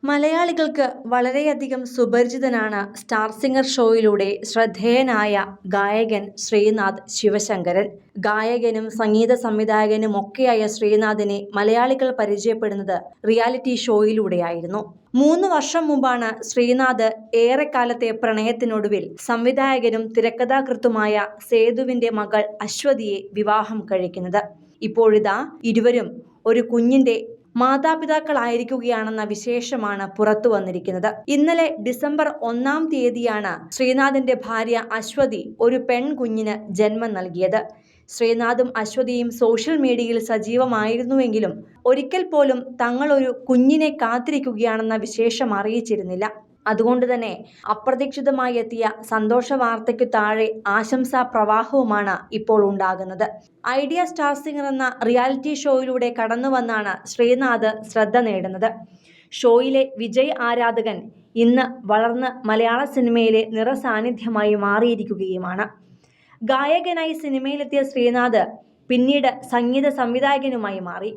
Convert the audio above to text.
മലയാളികൾക്ക് വളരെയധികം സുപരിചിതനാണ് star singer ഷോയിലൂടെ ശ്രദ്ധേയനായ ഗായകൻ ശ്രീനാഥ് ശിവശങ്കരൻ. ഗായകനും സംഗീത സംവിധായകനും ഒക്കെയായ ശ്രീനാഥിനെ മലയാളികൾ പരിചയപ്പെടുന്നത് റിയാലിറ്റി ഷോയിലൂടെയായിരുന്നു. 3 വർഷം മുമ്പാണ് ശ്രീനാഥ് ഏറെക്കാലത്തെ പ്രണയത്തിനൊടുവിൽ സംവിധായകനും തിരക്കഥാകൃത്തുമായ സേതുവിന്റെ മകൾ അശ്വതിയെ വിവാഹം കഴിക്കുന്നത്. ഇപ്പോഴിതാ ഇരുവരും ഒരു കുഞ്ഞിന്റെ മാതാപിതാക്കളായിരിക്കുകയാണെന്ന വിശേഷമാണ് പുറത്തു വന്നിരിക്കുന്നത്. ഇന്നലെ ഡിസംബർ 1-ാം തീയതിയാണ് ശ്രീനാഥിന്റെ ഭാര്യ അശ്വതി ഒരു പെൺകുഞ്ഞിന് ജന്മം നൽകിയത്. ശ്രീനാഥും അശ്വതിയും സോഷ്യൽ മീഡിയയിൽ സജീവമായിരുന്നുവെങ്കിലും ഒരിക്കൽ പോലും തങ്ങളൊരു കുഞ്ഞിനെ കാത്തിരിക്കുകയാണെന്ന വിശേഷം അറിയിച്ചിരുന്നില്ല. അതുകൊണ്ട് തന്നെ അപ്രതീക്ഷിതമായി എത്തിയ സന്തോഷ വാർത്തയ്ക്കു താഴെ ആശംസാ പ്രവാഹവുമാണ് ഇപ്പോൾ ഉണ്ടാകുന്നത്. ഐഡിയ സ്റ്റാർ സിംഗർ എന്ന റിയാലിറ്റി ഷോയിലൂടെ കടന്നുവന്നാണ് ശ്രീനാഥ് ശ്രദ്ധ നേടുന്നത്. ഷോയിലെ വിജയ് ആരാധകൻ ഇന്ന് വളർന്ന് മലയാള സിനിമയിലെ നിറസാന്നിധ്യമായി മാറിയിരിക്കുകയുമാണ്. ഗായകനായി സിനിമയിലെത്തിയ ശ്രീനാഥ് പിന്നീട് സംഗീത സംവിധായകനുമായി മാറി.